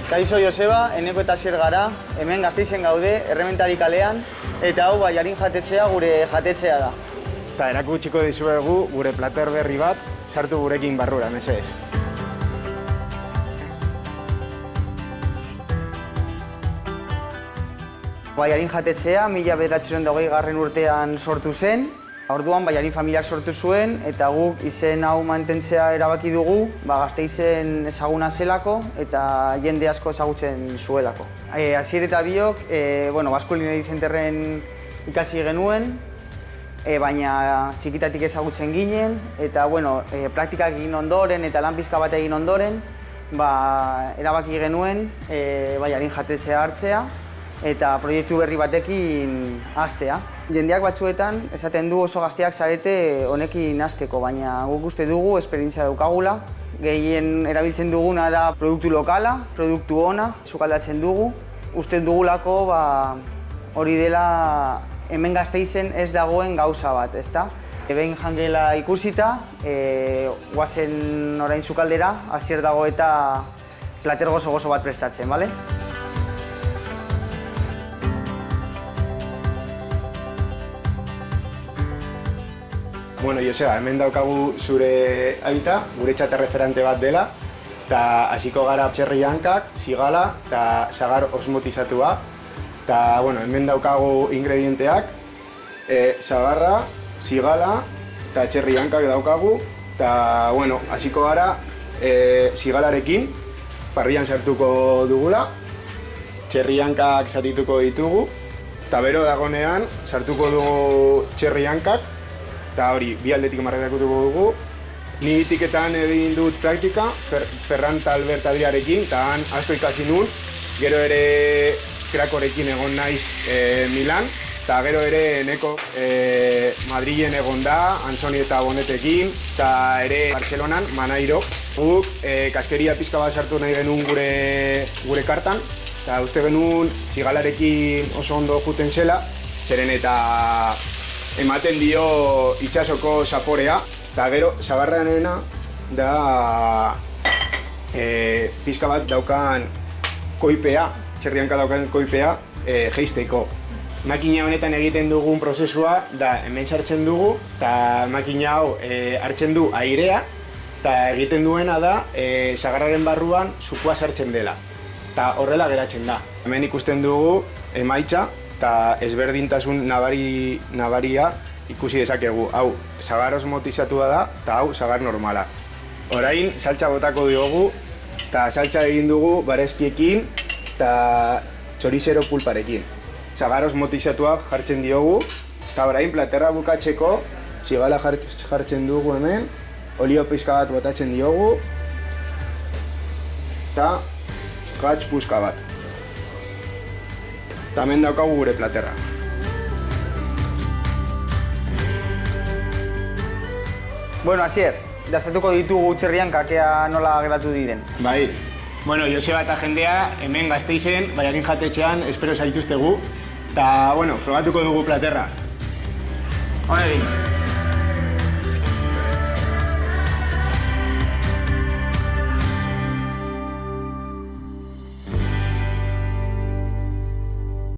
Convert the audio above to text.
Kaixo Joseba, Eneko eta Asier gara, hemen Gasteizen gaude, Errementari kalean, eta hau Baiarin jatetxea gure jatetxea da. Eta erakutsiko dizuegu gure plater berri bat, sartu gurekin barrura, mesedez. Baiarin jatetxea 1920 urtean sortu zen. Orduan Baiarin familiak sortu zuen eta guk izen hau mantentzea erabaki dugu, Gasteizen ezaguna zelako eta jende asko ezagutzen zuelako. Asier eta biok, Basque Culinary Centerren ikasi genuen, baina txikitatik ezagutzen ginen eta praktikak egin ondoren eta lan pixka bat egin ondoren, erabaki genuen Baiarin jatetxea hartzea eta proiektu berri batekin hastea. Jendeak batzuetan esaten du oso gazteak zarete honekin hasteko, baina guk uste dugu esperientzia daukagula. Gehien erabiltzen duguna da produktu lokala, produktu ona, sukaldatzen dugu. Uste dugulako hori dela hemen Gasteizen ez dagoen gauza bat, ezta? Behin jangela ikusita, guazen orain sukaldera, Asier dago eta plater gozo bat prestatzen, bale? Joseba, hemen daukagu zure aita, guretzat erreferente bat dela, eta hasiko gara txerri hankak, zigala eta sagar osmotizatua. Eta hemen daukagu ingredienteak, sagarra, zigala eta txerri hankak daukagu. Eta hasiko gara zigalarekin, parrian sartuko dugula, txerri hankak zatituko ditugu, eta bero dagonean sartuko dugu txerri hankak. Eta hori, bi aldetik marrerakutuko dugu. Ni itiketan egin dut praktika, Ferran eta Albert Adriarekin, eta han asko ikasi nun. Gero ere Krakorekin egon naiz Milan, eta gero ere Eneko Madrilen egon da, Ansoni eta Bonetekin, eta ere Barcelonan, Manairo. Guk kaskeria pizka bat sartu nahi genuen gure kartan, eta uste genuen zigalarekin oso ondo juten zela, zeren eta ematen dio itsasoko zaporea, eta gero sagarrenena da pizka bat daukan koipea, txerrianka daukan koipea jeisteko. Makina honetan egiten dugun prozesua da hemen sartzen dugu, eta makina hau hartzen du airea, eta egiten duena da sagarraren barruan zukua sartzen dela, eta horrela geratzen da. Hemen ikusten dugu emaitza, eta ezberdintasun nabaria ikusi dezakegu. Hau, sagar osmotizatua da, eta hau, sagar normala. Orain, saltsa botako diogu, eta saltsa egin dugu barezkiekin eta txorizero pulparekin. Sagar osmotizatua jartzen diogu, eta orain, platerra bukatzeko, zigala jartzen dugu hemen, olio pizka bat botatzen diogu, eta gatz puzka bat. Eta hemen daukagu gure platerra. Asier, daztatuko ditugu txerriankak ea nola geratu diren. Bai. Joseba eta jendea hemen Gasteizen, Baiarin jatetxean, espero zaituztegu. Eta, frogatuko dugu platerra. Hone egin.